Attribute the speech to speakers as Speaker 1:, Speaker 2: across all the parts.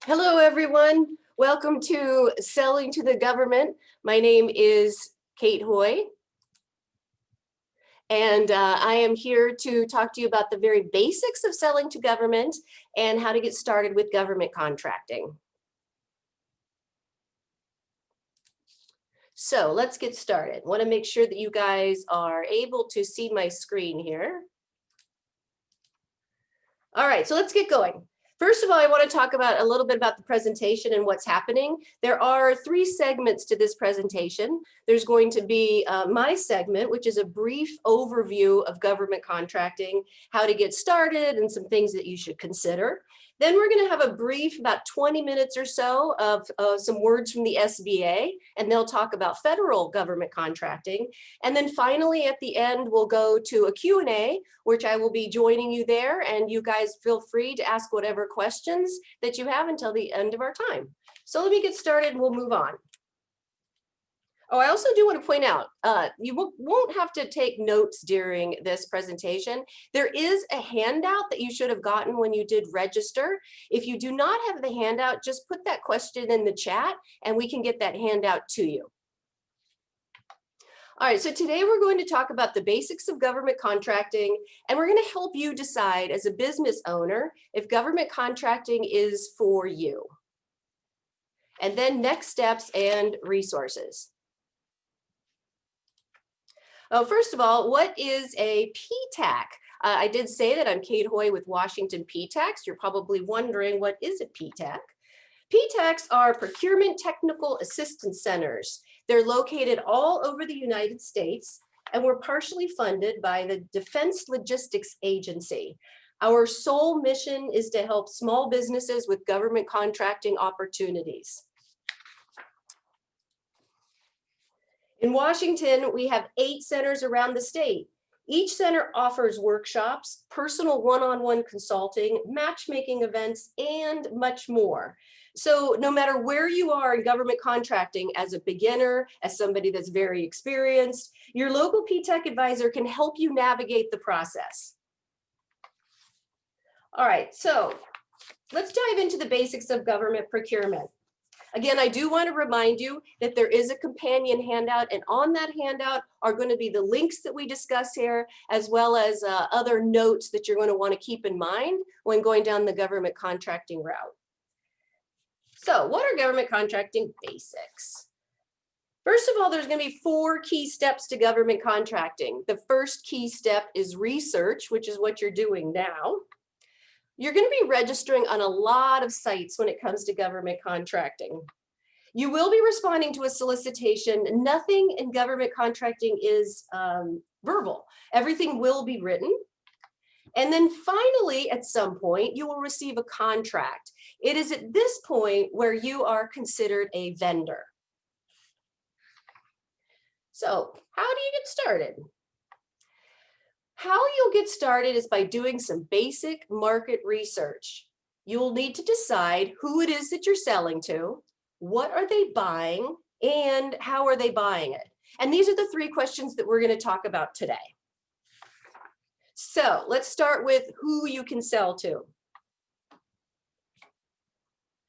Speaker 1: Hello, everyone. Welcome to Selling to the Government. My name is Kate Hoy, and I am here to talk to you about the very basics of selling to government and how to get started with government contracting. So let's get started. I want to make sure that you guys are able to see my screen here. All right, so let's get going. First of all, I want to talk about a little bit about the presentation and what's happening. There are 3 segments to this presentation. There's going to be my segment, which is a brief overview of government contracting, how to get started, and some things that you should consider. Then we're going to have a brief, about 20 minutes or so, of some words from the SBA, and they'll talk about federal government contracting. And then finally, at the end, we'll go to a Q&A, which I will be joining you there, and you guys feel free to ask whatever questions that you have until the end of our time. So let me get started and we'll move on. Oh, I also do want to point out, you won't have to take notes during this presentation. There is a handout that you should have gotten when you did register. If you do not have the handout, just put that question in the chat and we can get that handout to you. All right, so today we're going to talk about the basics of government contracting, and we're going to help you decide as a business owner if government contracting is for you. And then next steps and resources. Oh, first of all, what is a PTAC? I did say that I'm Kate Hoy with Washington PTACs. You're probably wondering, what is a PTAC? PTACs are Procurement Technical Assistance Centers. They're located all over the United States, and we're partially funded by the Defense Logistics Agency. Our sole mission is to help small businesses with government contracting opportunities. In Washington, we have 8 centers around the state. Each center offers workshops, personal one-on-one consulting, matchmaking events, and much more. So no matter where you are in government contracting, as a beginner, as somebody that's very experienced, your local PTAC advisor can help you navigate the process. All right, so let's dive into the basics of government procurement. Again, I do want to remind you that there is a companion handout, and on that handout are going to be the links that we discuss here, as well as other notes that you're going to want to keep in mind when going down the government contracting route. So what are government contracting basics? First of all, there's going to be 4 key steps to government contracting. The first key step is research, which is what you're doing now. You're going to be registering on a lot of sites when it comes to government contracting. You will be responding to a solicitation. Nothing in government contracting is verbal. Everything will be written. And then finally, at some point, you will receive a contract. It is at this point where you are considered a vendor. So how do you get started? How you'll get started is by doing some basic market research. You'll need to decide who it is that you're selling to, what are they buying, and how are they buying it? And these are the 3 questions that we're going to talk about today. So let's start with who you can sell to.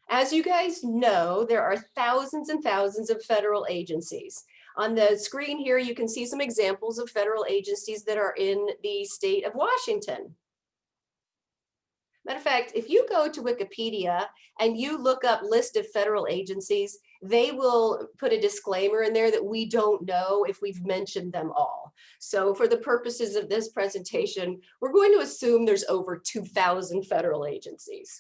Speaker 1: As you guys know, there are thousands and thousands of federal agencies. On the screen here, you can see some examples of federal agencies that are in the state of Washington. Matter of fact, if you go to Wikipedia and you look up list of federal agencies, they will put a disclaimer in there that we don't know if we've mentioned them all. So for the purposes of this presentation, we're going to assume there's over 2,000 federal agencies.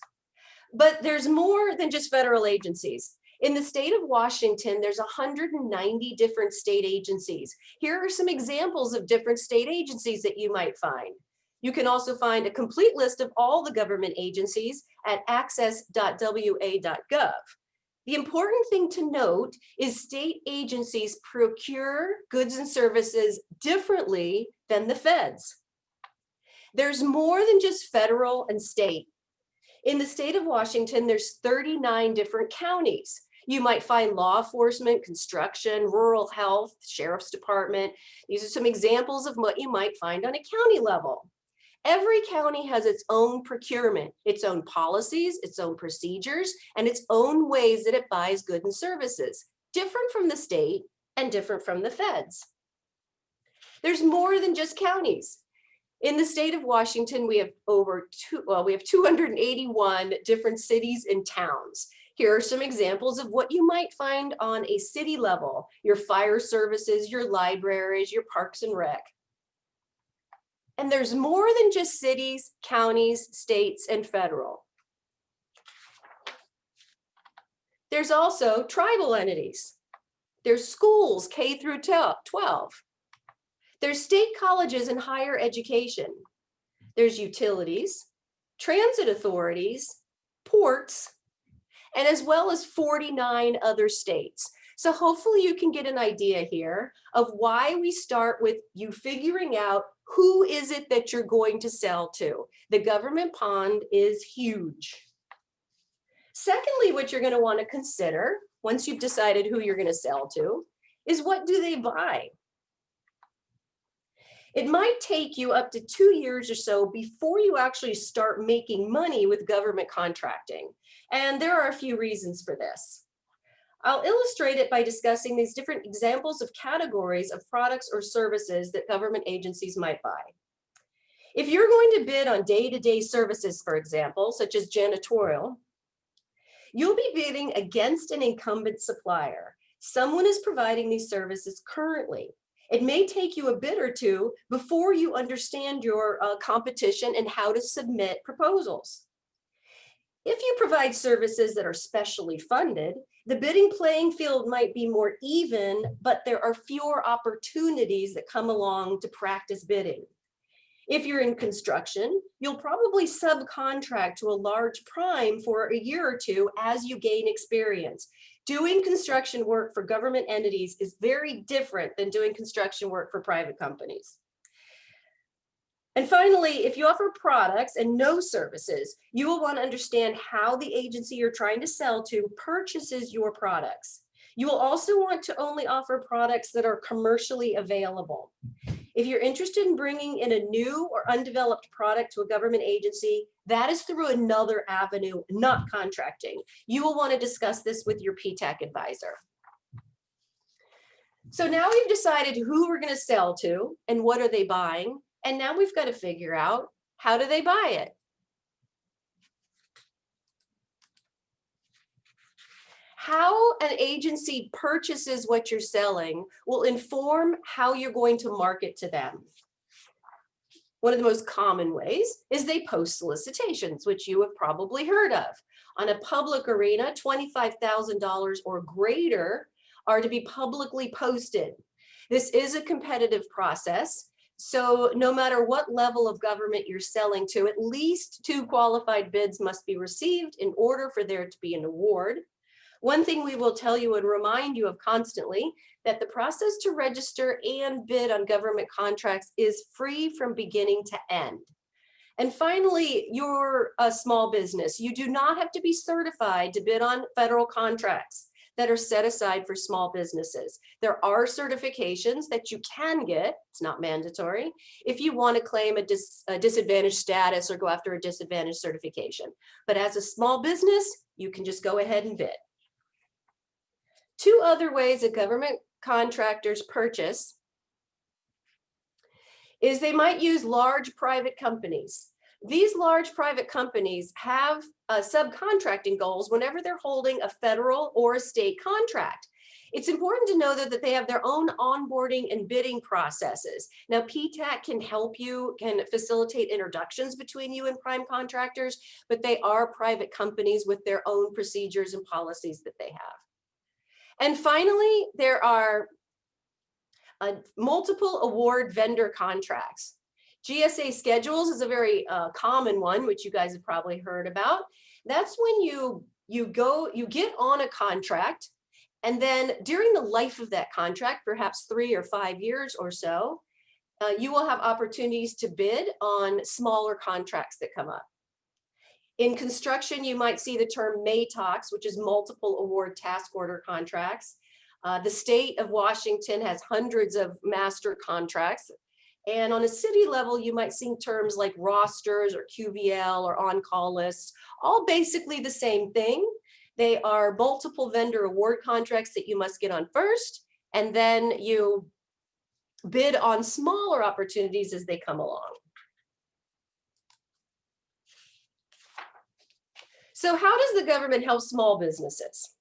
Speaker 1: But there's more than just federal agencies. In the state of Washington, there's 190 different state agencies. Here are some examples of different state agencies that you might find. You can also find a complete list of all the government agencies at access.wa.gov. The important thing to note is state agencies procure goods and services differently than the feds. There's more than just federal and state. In the state of Washington, there's 39 different counties. You might find law enforcement, construction, rural health, sheriff's department. These are some examples of what you might find on a county level. Every county has its own procurement, its own policies, its own procedures, and its own ways that it buys goods and services, different from the state and different from the feds. There's more than just counties. In the state of Washington, we have we have 281 different cities and towns. Here are some examples of what you might find on a city level: your fire services, your libraries, your parks and rec. And there's more than just cities, counties, states, and federal. There's also tribal entities. There's schools, K through 12. There's state colleges and higher education. There's utilities, transit authorities, ports, and as well as 49 other states. So hopefully you can get an idea here of why we start with you figuring out who is it that you're going to sell to. The government pond is huge. Secondly, what you're going to want to consider once you've decided who you're going to sell to is, what do they buy? It might take you up to 2 years or so before you actually start making money with government contracting. And there are a few reasons for this. I'll illustrate it by discussing these different examples of categories of products or services that government agencies might buy. If you're going to bid on day-to-day services, for example, such as janitorial, you'll be bidding against an incumbent supplier. Someone is providing these services currently. It may take you a bid or two before you understand your competition and how to submit proposals. If you provide services that are specially funded, the bidding playing field might be more even, but there are fewer opportunities that come along to practice bidding. If you're in construction, you'll probably subcontract to a large prime for a year or two as you gain experience. Doing construction work for government entities is very different than doing construction work for private companies. And finally, if you offer products and no services, you will want to understand how the agency you're trying to sell to purchases your products. You will also want to only offer products that are commercially available. If you're interested in bringing in a new or undeveloped product to a government agency, that is through another avenue, not contracting. You will want to discuss this with your PTAC advisor. So now we've decided who we're going to sell to and what are they buying. And now we've got to figure out, how do they buy it? How an agency purchases what you're selling will inform how you're going to market to them. One of the most common ways is they post solicitations, which you have probably heard of. On a public arena, $25,000 or greater are to be publicly posted. This is a competitive process. So no matter what level of government you're selling to, at least 2 qualified bids must be received in order for there to be an award. One thing we will tell you and remind you of constantly, that the process to register and bid on government contracts is free from beginning to end. And finally, you're a small business. You do not have to be certified to bid on federal contracts that are set aside for small businesses. There are certifications that you can get, it's not mandatory, if you want to claim a disadvantaged status or go after a disadvantaged certification. But as a small business, you can just go ahead and bid. 2 other ways that government contractors purchase is they might use large private companies. These large private companies have subcontracting goals whenever they're holding a federal or a state contract. It's important to know that they have their own onboarding and bidding processes. Now, PTAC can help you, can facilitate introductions between you and prime contractors, but they are private companies with their own procedures and policies that they have. And finally, there are multiple award vendor contracts. GSA schedules is a very common one, which you guys have probably heard about. That's when you get on a contract, and then during the life of that contract, perhaps 3 or 5 years or so, you will have opportunities to bid on smaller contracts that come up. In construction, you might see the term MATOCs, which is multiple award task order contracts. The state of Washington has hundreds of master contracts. And on a city level, you might see terms like rosters or QVL or on-call lists, all basically the same thing. They are multiple vendor award contracts that you must get on first, and then you bid on smaller opportunities as they come along. So how does the government help small businesses?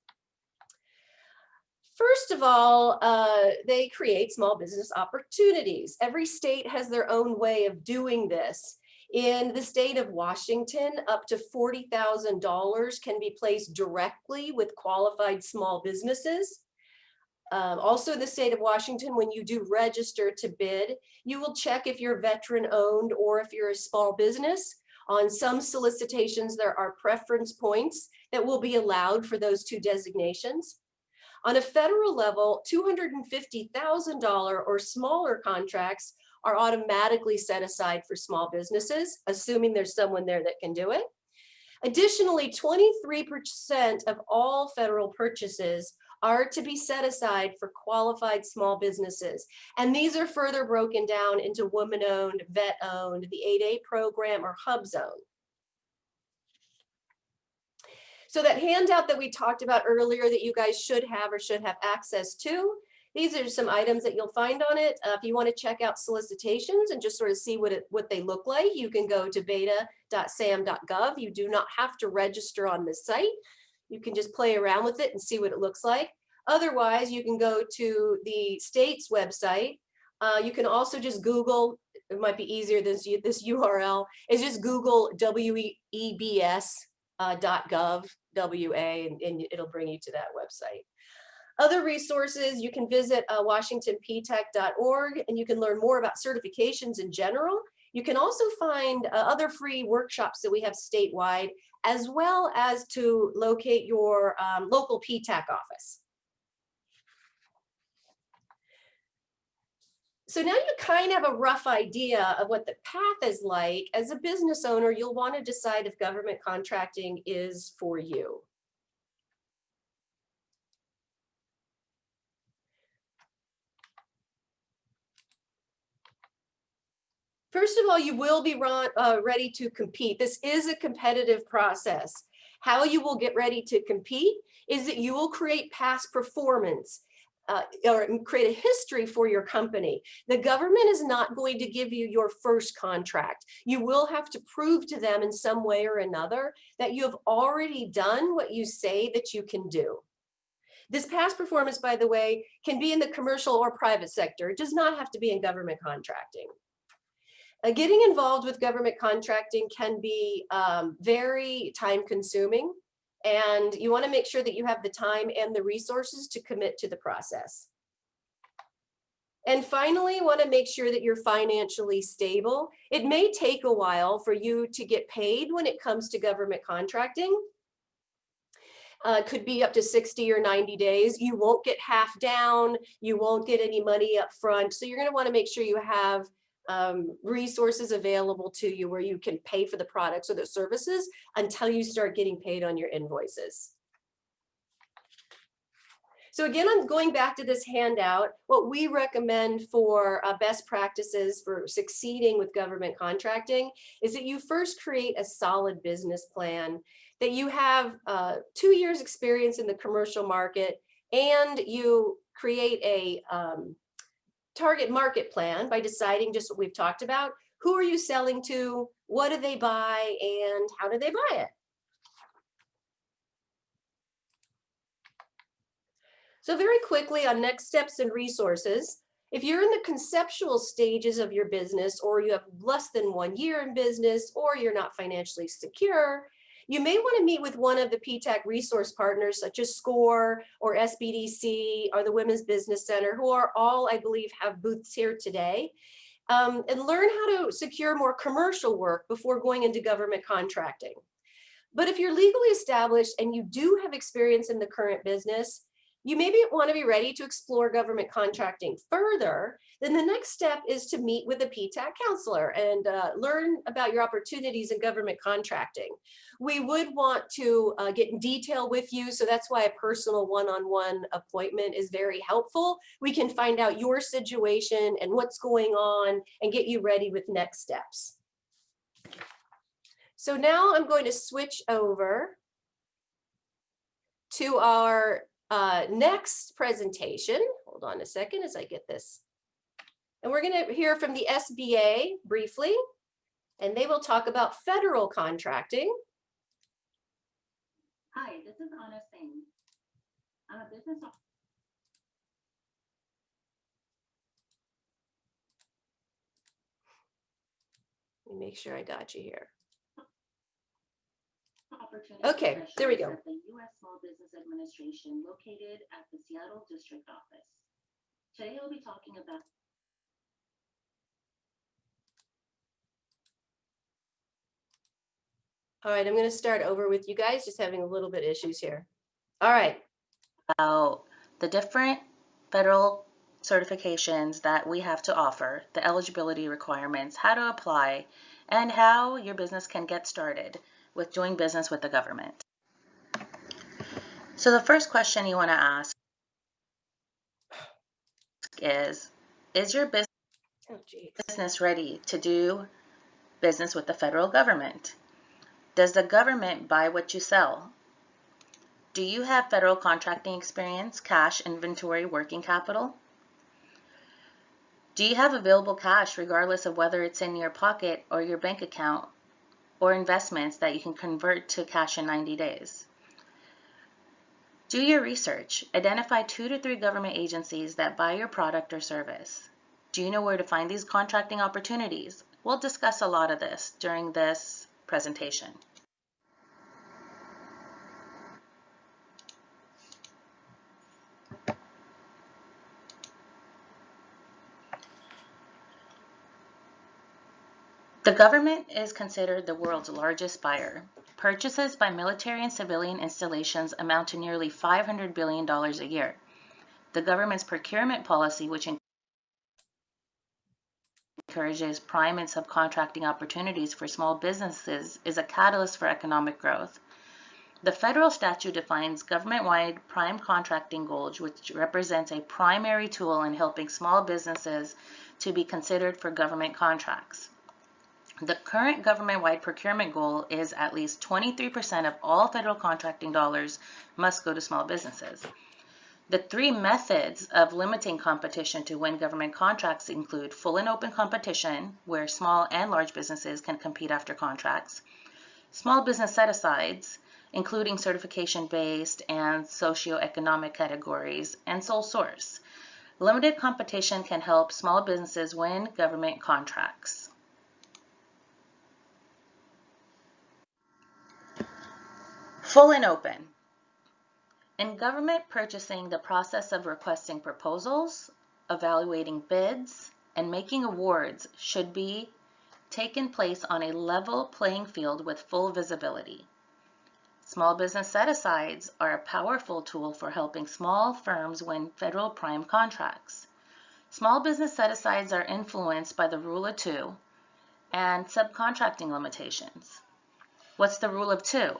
Speaker 1: First of all, they create small business opportunities. Every state has their own way of doing this. In the state of Washington, up to $40,000 can be placed directly with qualified small businesses. Also in the state of Washington, when you do register to bid, you will check if you're veteran owned or if you're a small business. On some solicitations, there are preference points that will be allowed for those two designations. On a federal level, $250,000 or smaller contracts are automatically set aside for small businesses, assuming there's someone there that can do it. Additionally, 23% of all federal purchases are to be set aside for qualified small businesses. And these are further broken down into woman-owned, vet-owned, the 8A program, or HUBZone. So that handout that we talked about earlier that you guys should have access to, these are some items that you'll find on it. If you want to check out solicitations and just sort of see what they look like, you can go to beta.sam.gov. You do not have to register on this site. You can just play around with it and see what it looks like. Otherwise, you can go to the state's website. You can also just Google, it might be easier than this URL, is just Google WEBS.gov, WA, and it'll bring you to that website. Other resources, you can visit WashingtonPTAC.org, and you can learn more about certifications in general. You can also find other free workshops that we have statewide, as well as to locate your local PTAC office. So now you kind of have a rough idea of what the path is like. As a business owner, you'll want to decide if government contracting is for you. First of all, you will be ready to compete. This is a competitive process. How you will get ready to compete is that you will create past performance or create a history for your company. The government is not going to give you your first contract. You will have to prove to them in some way or another that you have already done what you say that you can do. This past performance, by the way, can be in the commercial or private sector. It does not have to be in government contracting. Getting involved with government contracting can be very time consuming, and you want to make sure that you have the time and the resources to commit to the process. And finally, you want to make sure that you're financially stable. It may take a while for you to get paid when it comes to government contracting. Could be up to 60 or 90 days. You won't get half down. You won't get any money up front. So you're going to want to make sure you have resources available to you where you can pay for the products or the services until you start getting paid on your invoices. So again, I'm going back to this handout. What we recommend for best practices for succeeding with government contracting is that you first create a solid business plan, that you have 2 years experience in the commercial market, and you create a target market plan by deciding just what we've talked about. Who are you selling to? What do they buy? And how do they buy it? So very quickly on next steps and resources, if you're in the conceptual stages of your business, or you have less than 1 year in business, or you're not financially secure, you may want to meet with one of the PTAC resource partners, such as SCORE or SBDC or the Women's Business Center, who are all, I believe, have booths here today, and learn how to secure more commercial work before going into government contracting. But if you're legally established and you do have experience in the current business, you maybe want to be ready to explore government contracting further, then the next step is to meet with a PTAC counselor and learn about your opportunities in government contracting. We would want to get in detail with you, so that's why a personal one-on-one appointment is very helpful. We can find out your situation and what's going on and get you ready with next steps. So now I'm going to switch over to our next presentation. Hold on a second as I get this. And we're going to hear from the SBA briefly, and they will talk about federal contracting.
Speaker 2: Hi, this is Anna Singh. I'm a business
Speaker 1: Let me make sure I got you here.
Speaker 2: opportunity
Speaker 1: Okay, there we go.
Speaker 2: At the U.S. Small Business Administration located at the Seattle District Office. Today I'll be talking about
Speaker 1: All right, I'm going to start over with you guys, just having a little bit issues here. All right.
Speaker 2: about the different federal certifications that we have to offer, the eligibility requirements, how to apply, and how your business can get started with doing business with the government. So the first question you want to ask is your business ready to do business with the federal government? Does the government buy what you sell? Do you have federal contracting experience, cash, inventory, working capital? Do you have available cash regardless of whether it's in your pocket or your bank account, or investments that you can convert to cash in 90 days? Do your research. Identify 2 to 3 government agencies that buy your product or service. Do you know where to find these contracting opportunities? We'll discuss a lot of this during this presentation. The government is considered the world's largest buyer. Purchases by military and civilian installations amount to nearly $500 billion a year. The government's procurement policy, which encourages prime and subcontracting opportunities for small businesses, is a catalyst for economic growth. The federal statute defines government-wide prime contracting goals, which represents a primary tool in helping small businesses to be considered for government contracts. The current government-wide procurement goal is at least 23% of all federal contracting dollars must go to small businesses. The 3 methods of limiting competition to win government contracts include full and open competition, where small and large businesses can compete after contracts, small business set-asides, including certification-based and socioeconomic categories, and sole source. Limited competition can help small businesses win government contracts. Full and open. In government purchasing, the process of requesting proposals, evaluating bids, and making awards should be taken place on a level playing field with full visibility. Small business set-asides are a powerful tool for helping small firms win federal prime contracts. Small business set-asides are influenced by the Rule of 2 and subcontracting limitations. What's the Rule of 2?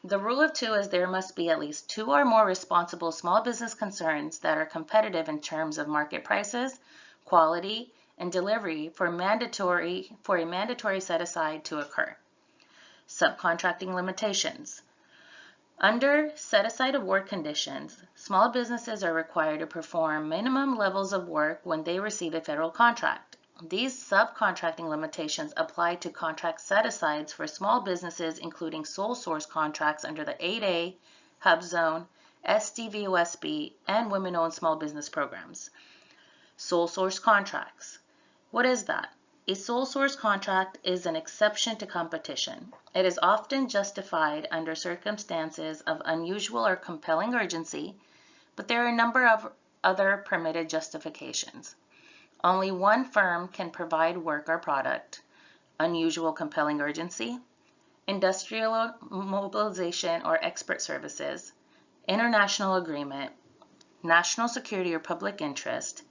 Speaker 2: The Rule of 2 is there must be at least 2 or more responsible small business concerns that are competitive in terms of market prices, quality, and delivery for a mandatory set-aside to occur. Subcontracting limitations. Under set-aside award conditions, small businesses are required to perform minimum levels of work when they receive a federal contract. These subcontracting limitations apply to contract set-asides for small businesses, including sole source contracts under the 8A, HUBZone, SDVOSB, and Women-Owned Small Business Programs. Sole source contracts. What is that? A sole source contract is an exception to competition. It is often justified under circumstances of unusual or compelling urgency, but there are a number of other permitted justifications. Only one firm can provide work or product, unusual compelling urgency, industrial mobilization or expert services, international agreement, national security or public interest,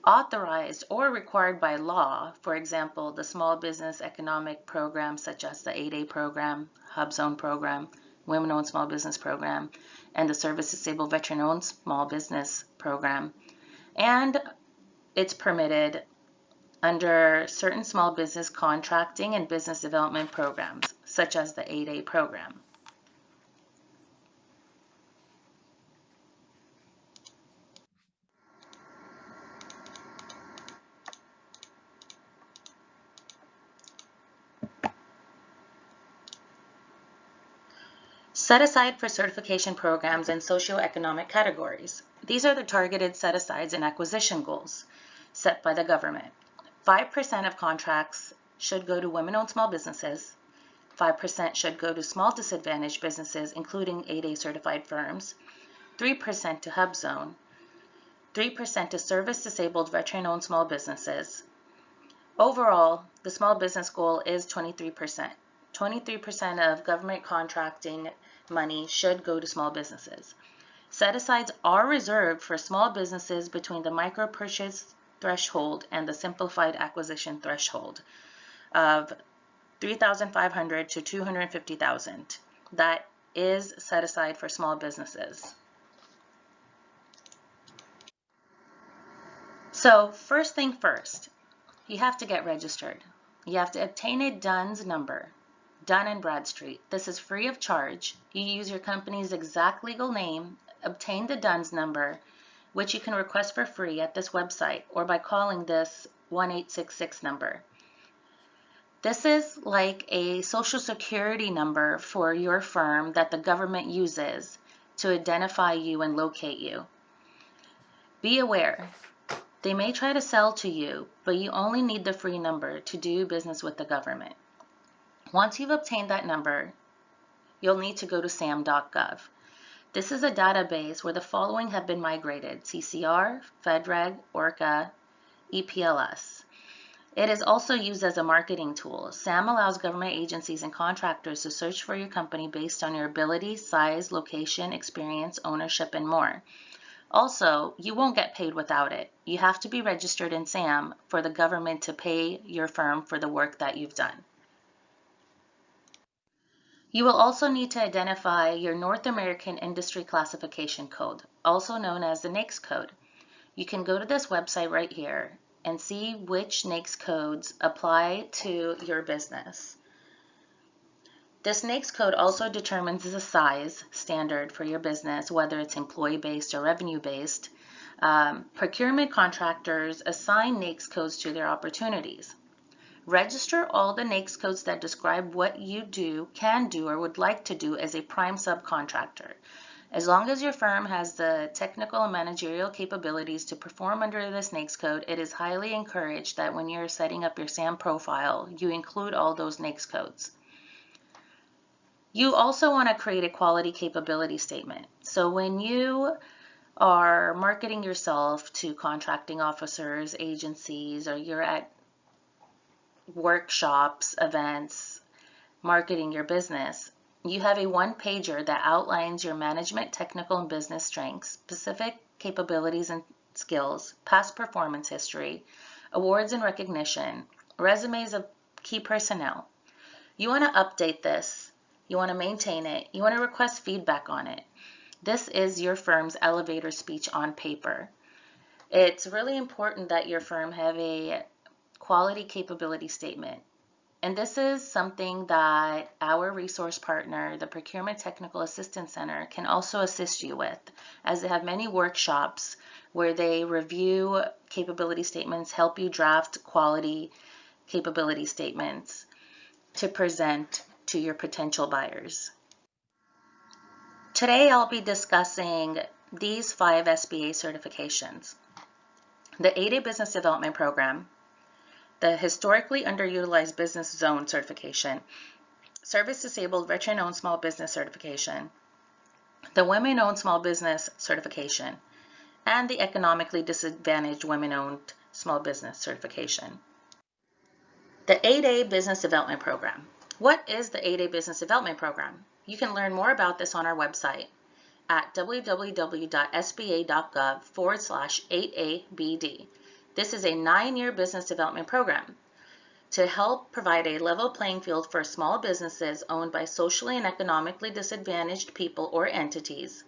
Speaker 2: authorized or required by law, for example, the small business economic programs such as the 8A program, HUBZone program, Women-Owned Small Business Program, and the Service Disabled Veteran-Owned Small Business Program. And it's permitted under certain small business contracting and business development programs, such as the 8A program. Set aside for certification programs and socioeconomic categories. These are the targeted set-asides and acquisition goals set by the government. 5% of contracts should go to women-owned small businesses. 5% should go to small disadvantaged businesses, including 8A certified firms. 3% to HUBZone. 3% to service-disabled veteran-owned small businesses. Overall, the small business goal is 23%. 23% of government contracting money should go to small businesses. Set-asides are reserved for small businesses between the micro purchase threshold and the simplified acquisition threshold of $3,500 to $250,000. That is set aside for small businesses. So first thing first, you have to get registered. You have to obtain a DUNS number, Dun & Bradstreet. This is free of charge. You use your company's exact legal name, obtain the DUNS number, which you can request for free at this website or by calling this 1-866 number. This is like a social security number for your firm that the government uses to identify you and locate you. Be aware, they may try to sell to you, but you only need the free number to do business with the government. Once you've obtained that number, you'll need to go to sam.gov. This is a database where the following have been migrated: CCR, FedReg, ORCA, EPLS. It is also used as a marketing tool. SAM allows government agencies and contractors to search for your company based on your ability, size, location, experience, ownership, and more. Also, you won't get paid without it. You have to be registered in SAM for the government to pay your firm for the work that you've done. You will also need to identify your North American Industry Classification Code, also known as the NAICS code. You can go to this website right here and see which NAICS codes apply to your business. This NAICS code also determines the size standard for your business, whether it's employee-based or revenue-based. Procurement contractors assign NAICS codes to their opportunities. Register all the NAICS codes that describe what you do, can do, or would like to do as a prime subcontractor. As long as your firm has the technical and managerial capabilities to perform under this NAICS code, it is highly encouraged that when you're setting up your SAM profile, you include all those NAICS codes. You also want to create a quality capability statement. So when you are marketing yourself to contracting officers, agencies, or you're at workshops, events, marketing your business, you have a one-pager that outlines your management, technical, and business strengths, specific capabilities and skills, past performance history, awards and recognition, resumes of key personnel. You want to update this. You want to maintain it. You want to request feedback on it. This is your firm's elevator speech on paper. It's really important that your firm have a quality capability statement. And this is something that our resource partner, the Procurement Technical Assistance Center, can also assist you with, as they have many workshops where they review capability statements, help you draft quality capability statements to present to your potential buyers. Today I'll be discussing these 5 SBA certifications: the 8A Business Development Program, the Historically Underutilized Business Zone Certification, Service Disabled Veteran-Owned Small Business Certification, the Women-Owned Small Business Certification, and the Economically Disadvantaged Women-Owned Small Business Certification. The 8A Business Development Program. What is the 8A Business Development Program? You can learn more about this on our website. at www.sba.gov/8ABD. This is a 9-year business development program to help provide a level playing field for small businesses owned by socially and economically disadvantaged people or entities.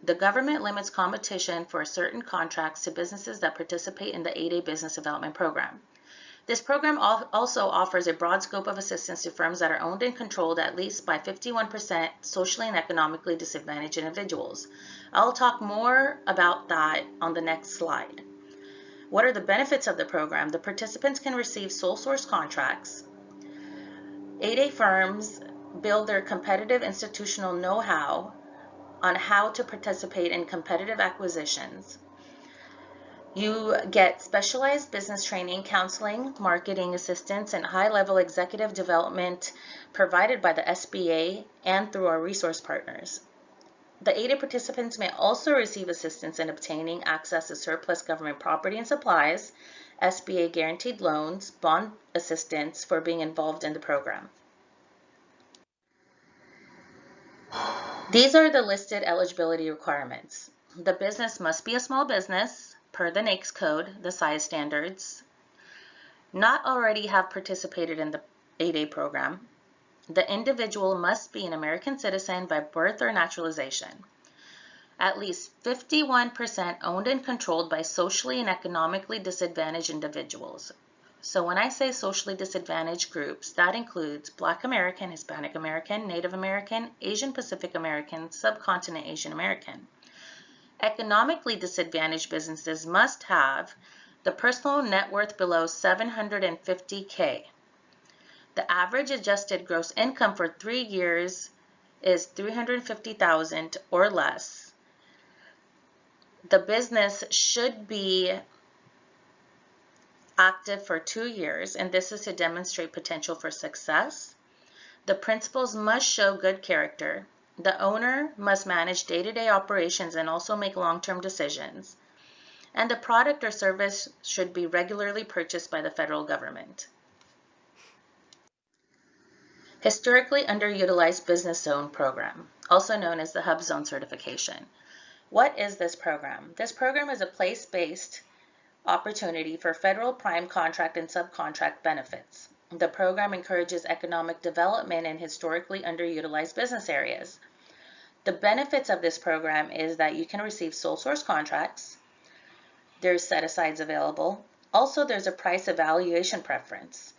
Speaker 2: The government limits competition for certain contracts to businesses that participate in the 8A Business Development Program. This program also offers a broad scope of assistance to firms that are owned and controlled at least by 51% socially and economically disadvantaged individuals. I'll talk more about that on the next slide. What are the benefits of the program? The participants can receive sole source contracts. 8A firms build their competitive institutional know-how on how to participate in competitive acquisitions. You get specialized business training, counseling, marketing assistance, and high-level executive development provided by the SBA and through our resource partners. The 8A participants may also receive assistance in obtaining access to surplus government property and supplies, SBA guaranteed loans, bond assistance for being involved in the program. These are the listed eligibility requirements. The business must be a small business per the NAICS code, the size standards, not already have participated in the 8A program. The individual must be an American citizen by birth or naturalization. At least 51% owned and controlled by socially and economically disadvantaged individuals. So when I say socially disadvantaged groups, that includes Black American, Hispanic American, Native American, Asian Pacific American, Subcontinent Asian American. Economically disadvantaged businesses must have the personal net worth below $750K. The average adjusted gross income for 3 years is $350,000 or less. The business should be active for 2 years, and this is to demonstrate potential for success. The principals must show good character. The owner must manage day-to-day operations and also make long-term decisions. And the product or service should be regularly purchased by the federal government. Historically Underutilized Business Zone Program, also known as the HUBZone Certification. What is this program? This program is a place-based opportunity for federal prime contract and subcontract benefits. The program encourages economic development in historically underutilized business areas. The benefits of this program is that you can receive sole source contracts. There's set-asides available. Also, there's a price evaluation preference.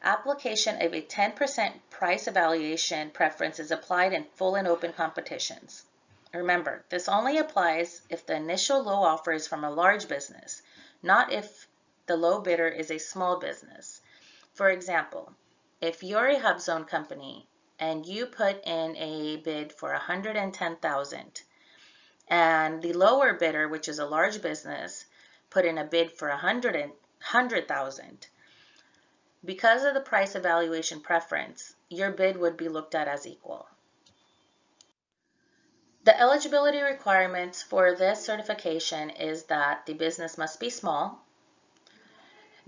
Speaker 2: Application of a 10% price evaluation preference is applied in full and open competitions. Remember, this only applies if the initial low offer is from a large business, not if the low bidder is a small business. For example, if you're a HUBZone company and you put in a bid for $110,000 and the lower bidder, which is a large business, put in a bid for $100,000, because of the price evaluation preference, your bid would be looked at as equal. The eligibility requirements for this certification is that the business must be small,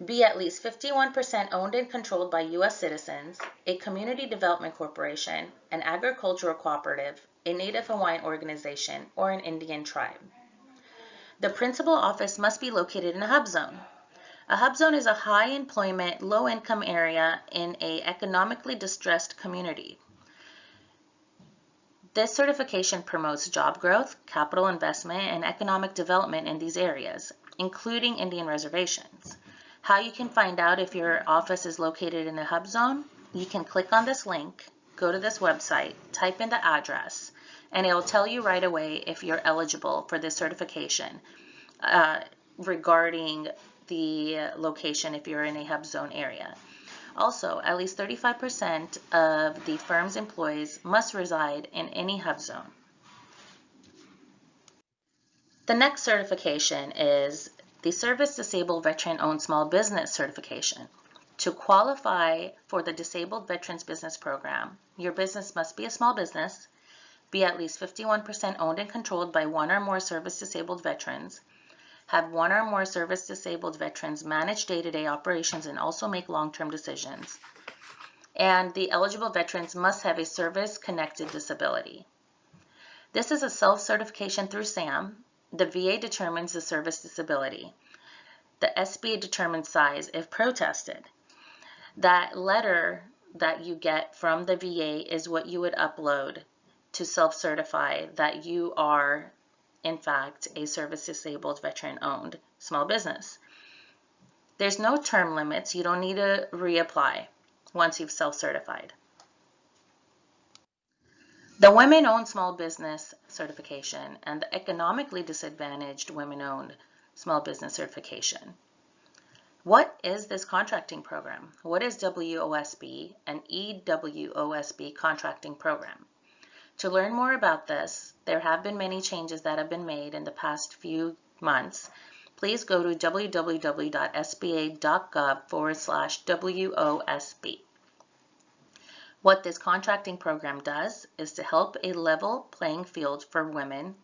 Speaker 2: be at least 51% owned and controlled by U.S. citizens, a community development corporation, an agricultural cooperative, a Native Hawaiian organization, or an Indian tribe. The principal office must be located in a HUBZone. A HUBZone is a high employment, low income area in an economically distressed community. This certification promotes job growth, capital investment, and economic development in these areas, including Indian reservations. How you can find out if your office is located in a HUBZone? You can click on this link, go to this website, type in the address, and it will tell you right away if you're eligible for this certification regarding the location if you're in a HUBZone area. Also, at least 35% of the firm's employees must reside in any HUBZone. The next certification is the Service Disabled Veteran Owned Small Business Certification. To qualify for the Disabled Veterans Business Program, your business must be a small business, be at least 51% owned and controlled by one or more service-disabled veterans, have one or more service-disabled veterans manage day-to-day operations and also make long-term decisions. And the eligible veterans must have a service-connected disability. This is a self-certification through SAM. The VA determines the service disability. The SBA determines size if protested. That letter that you get from the VA is what you would upload to self-certify that you are, in fact, a service-disabled veteran-owned small business. There's no term limits. You don't need to reapply once you've self-certified. The Women-Owned Small Business Certification and the Economically Disadvantaged Women-Owned Small Business Certification. What is this contracting program? What is WOSB and EWOSB contracting program? To learn more about this, there have been many changes that have been made in the past few months. Please go to www.sba.gov/WOSB. What this contracting program does is to help a level playing field for women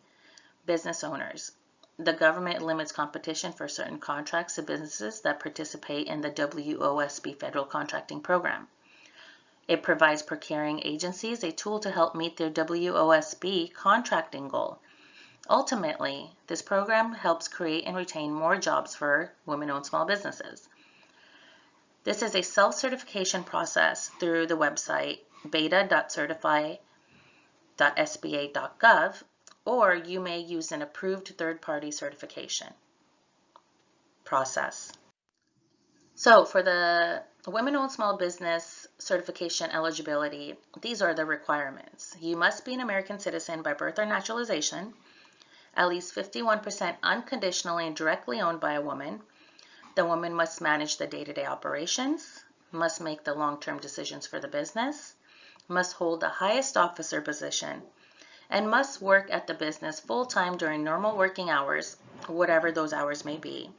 Speaker 2: business owners. The government limits competition for certain contracts to businesses that participate in the WOSB federal contracting program. It provides procuring agencies a tool to help meet their WOSB contracting goal. Ultimately, this program helps create and retain more jobs for women-owned small businesses. This is a self-certification process through the website beta.certify.sba.gov, or you may use an approved third-party certification process. So for the Women-Owned Small Business Certification eligibility, these are the requirements. You must be an American citizen by birth or naturalization, at least 51% unconditionally and directly owned by a woman. The woman must manage the day-to-day operations, must make the long-term decisions for the business, must hold the highest officer position, and must work at the business full-time during normal working hours, whatever those hours may be.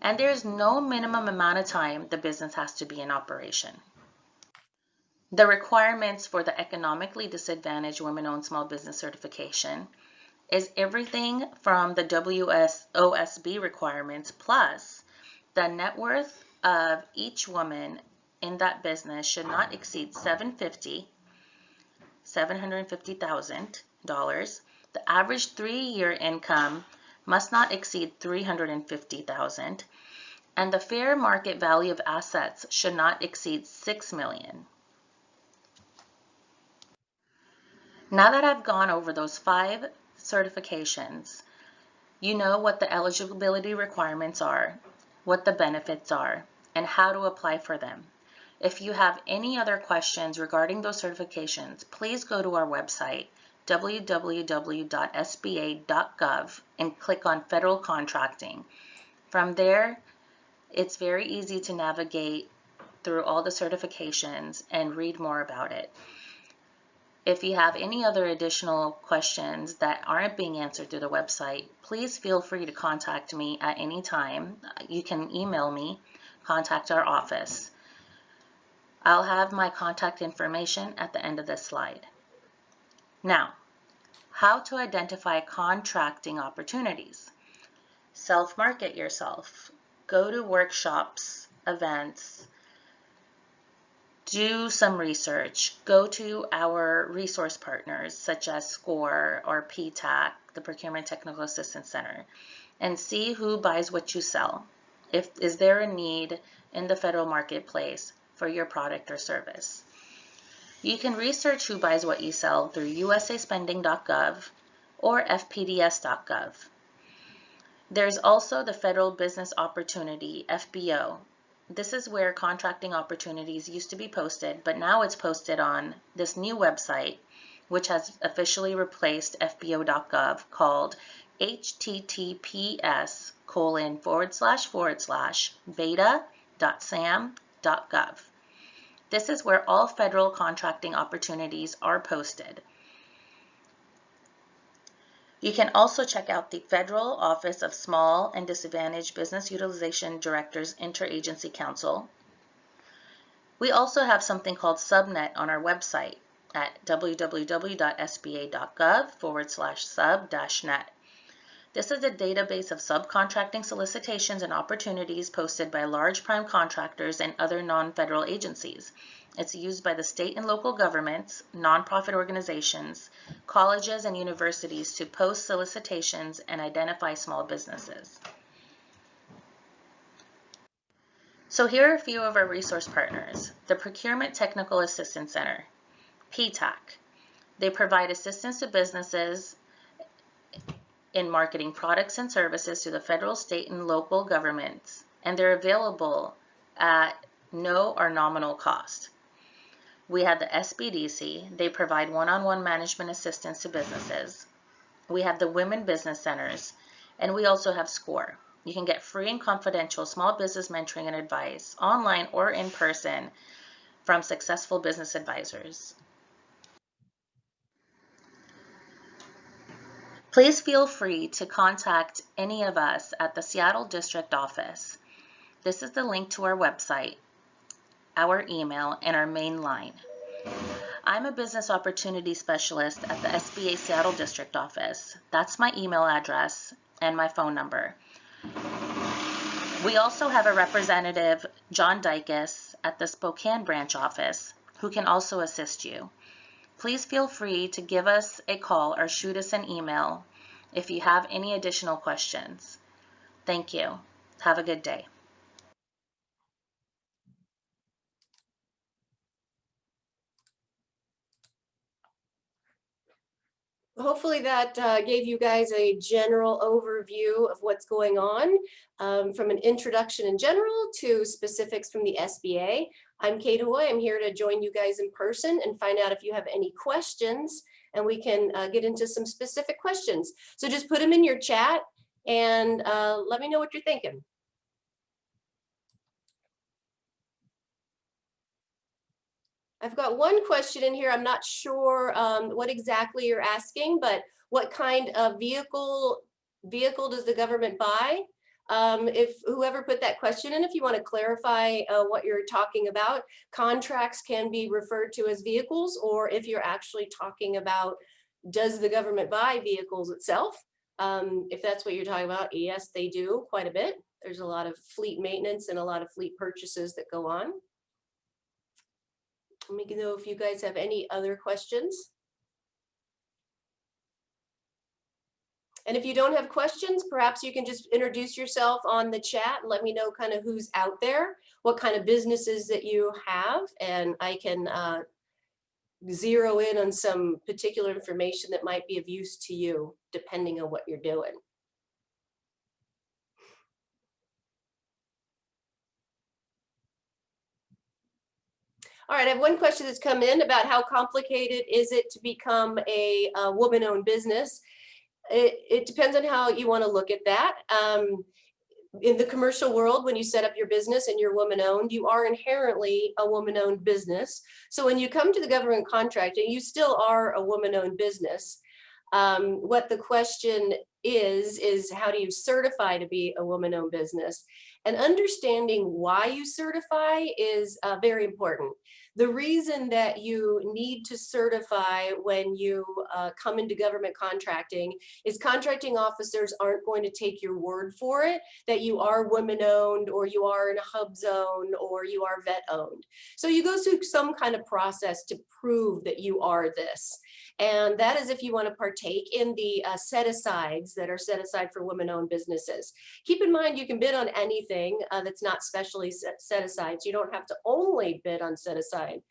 Speaker 2: And there is no minimum amount of time the business has to be in operation. The requirements for the Economically Disadvantaged Women-Owned Small Business Certification is everything from the WOSB requirements plus the net worth of each woman in that business should not exceed $750,000. The average 3-year income must not exceed $350,000, and the fair market value of assets should not exceed $6 million. Now that I've gone over those 5 certifications, you know what the eligibility requirements are, what the benefits are, and how to apply for them. If you have any other questions regarding those certifications, please go to our website, www.sba.gov, and click on Federal Contracting. From there, it's very easy to navigate through all the certifications and read more about it. If you have any other additional questions that aren't being answered through the website, please feel free to contact me at any time. You can email me, contact our office. I'll have my contact information at the end of this slide. Now, how to identify contracting opportunities. Self-market yourself. Go to workshops, events, do some research, go to our resource partners such as SCORE or PTAC, the Procurement Technical Assistance Center, and see who buys what you sell. Is there a need in the federal marketplace for your product or service? You can research who buys what you sell through usaspending.gov or fpds.gov. There's also the Federal Business Opportunity, FBO. This is where contracting opportunities used to be posted, but now it's posted on this new website, which has officially replaced fbo.gov, called https://beta.sam.gov. This is where all federal contracting opportunities are posted. You can also check out the Federal Office of Small and Disadvantaged Business Utilization Directors Interagency Council. We also have something called Subnet on our website at www.sba.gov/sub-net. This is a database of subcontracting solicitations and opportunities posted by large prime contractors and other non-federal agencies. It's used by the state and local governments, nonprofit organizations, colleges, and universities to post solicitations and identify small businesses. So here are a few of our resource partners. The Procurement Technical Assistance Center, PTAC. They provide assistance to businesses in marketing products and services to the federal, state, and local governments, and they're available at no or nominal cost. We have the SBDC. They provide one-on-one management assistance to businesses. We have the Women Business Centers, and we also have SCORE. You can get free and confidential small business mentoring and advice online or in person from successful business advisors. Please feel free to contact any of us at the Seattle District Office. This is the link to our website, our email, and our main line. I'm a business opportunity specialist at the SBA Seattle District Office. That's my email address and my phone number. We also have a representative, John Dykes, at the Spokane branch office, who can also assist you. Please feel free to give us a call or shoot us an email if you have any additional questions. Thank you. Have a good day.
Speaker 1: Hopefully that gave you guys a general overview of what's going on, from an introduction in general to specifics from the SBA. I'm Kate Hoy. I'm here to join you guys in person and find out if you have any questions, and we can get into some specific questions. So just put them in your chat and let me know what you're thinking. I've got one question in here. I'm not sure what exactly you're asking, but what kind of vehicle does the government buy? If whoever put that question in, if you want to clarify what you're talking about, contracts can be referred to as vehicles, or if you're actually talking about, does the government buy vehicles itself? If that's what you're talking about, yes, they do quite a bit. There's a lot of fleet maintenance and a lot of fleet purchases that go on. Let me know if you guys have any other questions. And if you don't have questions, perhaps you can just introduce yourself on the chat and let me know kind of who's out there, what kind of businesses that you have, and I can zero in on some particular information that might be of use to you, depending on what you're doing. All right, I have one question that's come in about how complicated is it to become a woman-owned business. It depends on how you want to look at that. In the commercial world, when you set up your business and you're woman-owned, you are inherently a woman-owned business. So when you come to the government contracting, you still are a woman-owned business. What the question is how do you certify to be a woman-owned business? And understanding why you certify is very important. The reason that you need to certify when you come into government contracting is contracting officers aren't going to take your word for it that you are woman-owned, or you are in a HUBZone, or you are vet-owned. So you go through some kind of process to prove that you are this. And that is if you want to partake in the set-asides that are set aside for women-owned businesses. Keep in mind, you can bid on anything that's not specially set aside. So you don't have to only bid on set-aside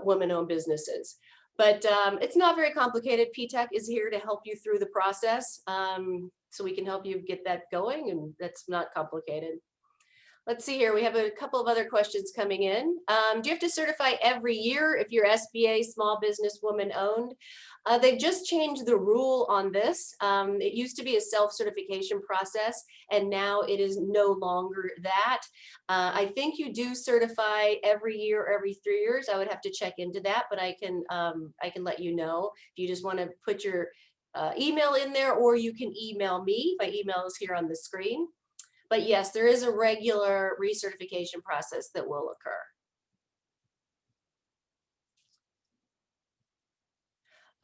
Speaker 1: women-owned businesses. But it's not very complicated. PTAC is here to help you through the process. So we can help you get that going, and that's not complicated. Let's see here. We have a couple of other questions coming in. Do you have to certify every year if you're SBA, small business, woman-owned? They've just changed the rule on this. It used to be a self-certification process, and now it is no longer that. I think you do certify every year or every 3 years. I would have to check into that, but I can let you know if you just want to put your email in there, or you can email me. My email is here on the screen. But yes, there is a regular recertification process that will occur.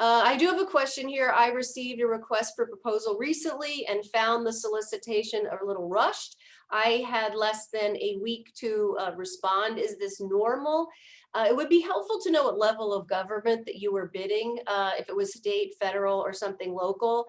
Speaker 1: I do have a question here. I received a request for proposal recently and found the solicitation a little rushed. I had less than a week to respond. Is this normal? It would be helpful to know what level of government that you were bidding, if it was state, federal, or something local.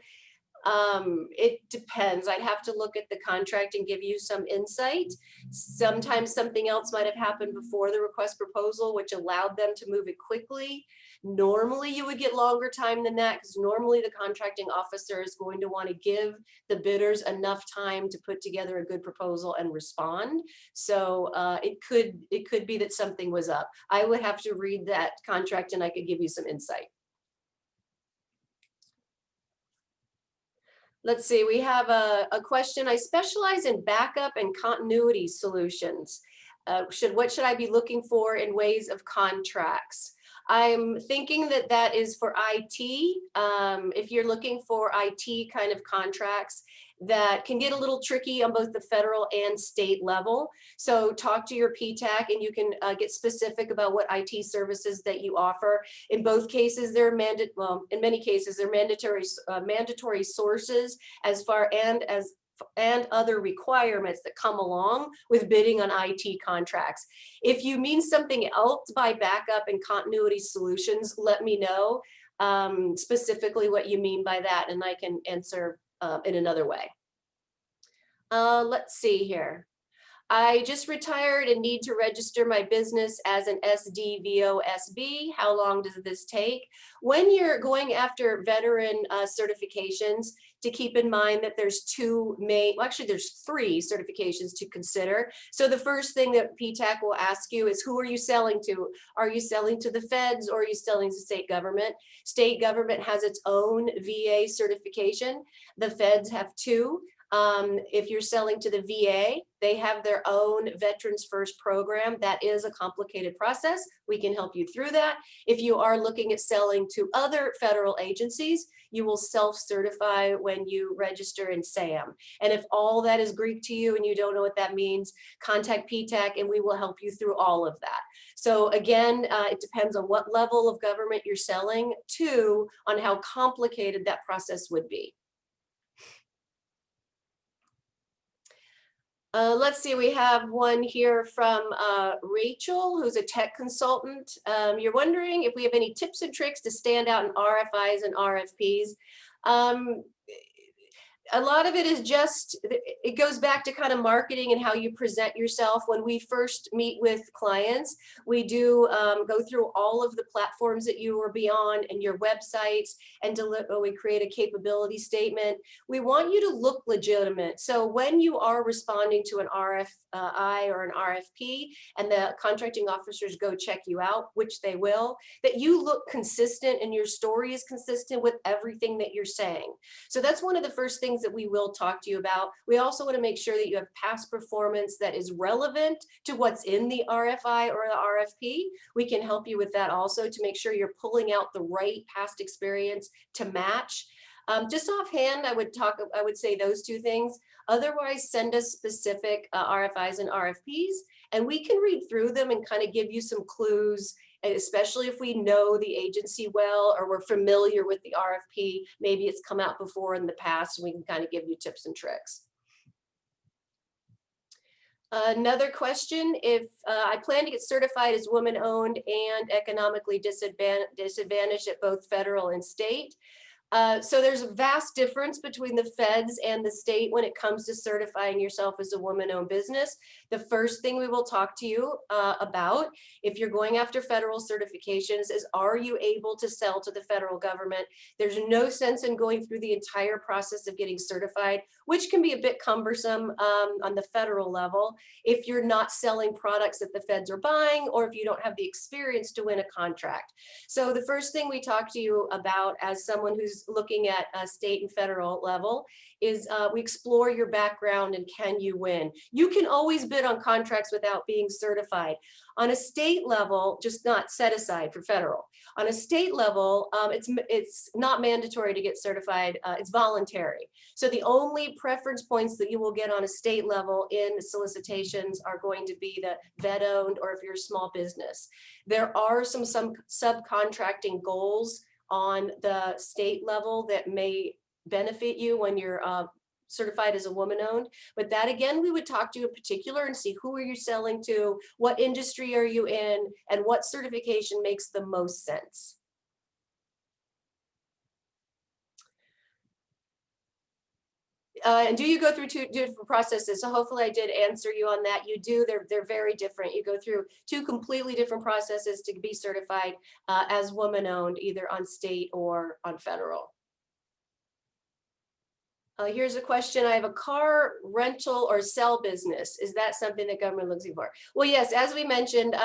Speaker 1: It depends. I'd have to look at the contract and give you some insight. Sometimes something else might have happened before the request proposal, which allowed them to move it quickly. Normally you would get longer time than that because normally the contracting officer is going to want to give the bidders enough time to put together a good proposal and respond. So it could be that something was up. I would have to read that contract and I could give you some insight. Let's see, we have a question. I specialize in backup and continuity solutions. What should I be looking for in ways of contracts? I'm thinking that that is for IT. If you're looking for IT kind of contracts, that can get a little tricky on both the federal and state level. So talk to your PTAC and you can get specific about what IT services that you offer. In both cases, they're in many cases, they're mandatory sources as far and other requirements that come along with bidding on IT contracts. If you mean something else by backup and continuity solutions, let me know specifically what you mean by that, and I can answer in another way. Let's see here. I just retired and need to register my business as an SDVOSB. How long does this take? When you're going after veteran certifications, to keep in mind that there's there's 3 certifications to consider. So the first thing that PTAC will ask you is, who are you selling to? Are you selling to the feds or are you selling to state government? State government has its own VA certification. The feds have 2. If you're selling to the VA, they have their own Veterans First program. That is a complicated process. We can help you through that. If you are looking at selling to other federal agencies, you will self-certify when you register in SAM. And if all that is Greek to you and you don't know what that means, contact PTAC and we will help you through all of that. So again, it depends on what level of government you're selling to, on how complicated that process would be. Let's see, we have one here from Rachel, who's a tech consultant. You're wondering if we have any tips and tricks to stand out in RFIs and RFPs. A lot of it is just, it goes back to kind of marketing and how you present yourself. When we first meet with clients, we do go through all of the platforms that you will be on and your websites, and we create a capability statement. We want you to look legitimate. So when you are responding to an RFI or an RFP and the contracting officers go check you out, which they will, that you look consistent and your story is consistent with everything that you're saying. So that's one of the first things that we will talk to you about. We also want to make sure that you have past performance that is relevant to what's in the RFI or the RFP. We can help you with that also to make sure you're pulling out the right past experience to match. Just offhand, I would say those 2 things. Otherwise, send us specific RFIs and RFPs, and we can read through them and kind of give you some clues, especially if we know the agency well or we're familiar with the RFP. Maybe it's come out before in the past, and we can kind of give you tips and tricks. Another question, if I plan to get certified as woman-owned and economically disadvantaged at both federal and state. So there's a vast difference between the feds and the state when it comes to certifying yourself as a woman-owned business. The first thing we will talk to you about, if you're going after federal certifications, is, are you able to sell to the federal government? There's no sense in going through the entire process of getting certified, which can be a bit cumbersome on the federal level, if you're not selling products that the feds are buying, or if you don't have the experience to win a contract. So the first thing we talk to you about as someone who's looking at a state and federal level is we explore your background and can you win. You can always bid on contracts without being certified. On a state level, just not set aside for federal. On a state level, it's not mandatory to get certified, it's voluntary. So the only preference points that you will get on a state level in solicitations are going to be the vet-owned, or if you're a small business. There are some subcontracting goals on the state level that may benefit you when you're certified as a woman-owned. But that, again, we would talk to you in particular and see who are you selling to, what industry are you in, and what certification makes the most sense. And do you go through two different processes? So hopefully I did answer you on that. You do. They're very different. You go through two completely different processes to be certified as woman-owned, either on state or on federal. Here's a question. I have a car rental or sell business. Is that something that government looks for? Well, yes, as we mentioned,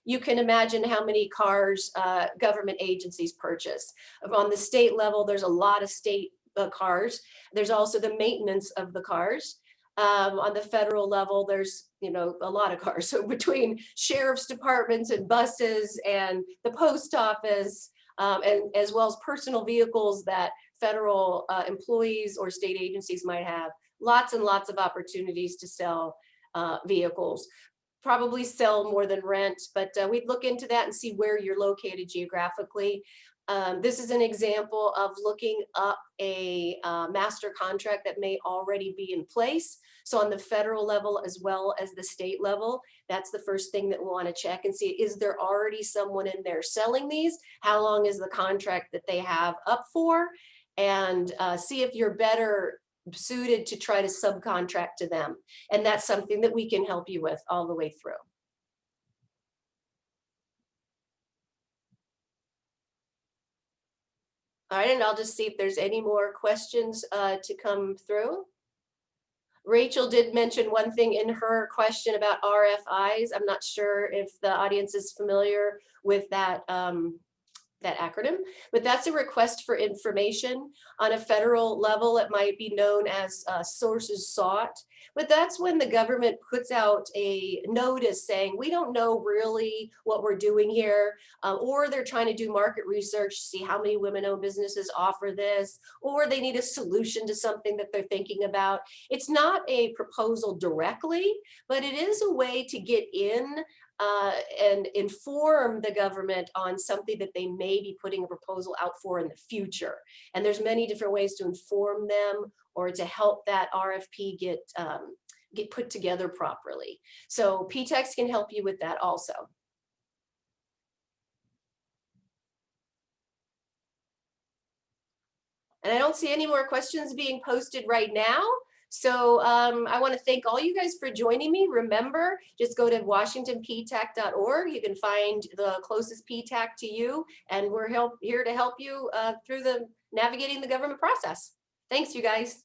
Speaker 1: you can imagine how many cars government agencies purchase. On the state level, there's a lot of state cars. There's also the maintenance of the cars. On the federal level, there's a lot of cars. So between sheriff's departments and buses and the post office, and as well as personal vehicles that federal employees or state agencies might have, lots and lots of opportunities to sell vehicles. Probably sell more than rent, but we'd look into that and see where you're located geographically. This is an example of looking up a master contract that may already be in place. So on the federal level as well as the state level, that's the first thing that we'll want to check and see, is there already someone in there selling these? How long is the contract that they have up for? And see if you're better suited to try to subcontract to them. And that's something that we can help you with all the way through. All right, and I'll just see if there's any more questions to come through. Rachel did mention one thing in her question about RFIs. I'm not sure if the audience is familiar with that that acronym, but that's a request for information. On a federal level, it might be known as sources sought, but that's when the government puts out a notice saying, we don't know really what we're doing here, or they're trying to do market research, see how many women-owned businesses offer this, or they need a solution to something that they're thinking about. It's not a proposal directly, but it is a way to get in and inform the government on something that they may be putting a proposal out for in the future. And there's many different ways to inform them or to help that RFP get put together properly. So PTACs can help you with that also. And I don't see any more questions being posted right now. So I want to thank all you guys for joining me. Remember, just go to washingtonptac.org. You can find the closest PTAC to you, and we're here to help you through navigating the government process. Thanks, you guys.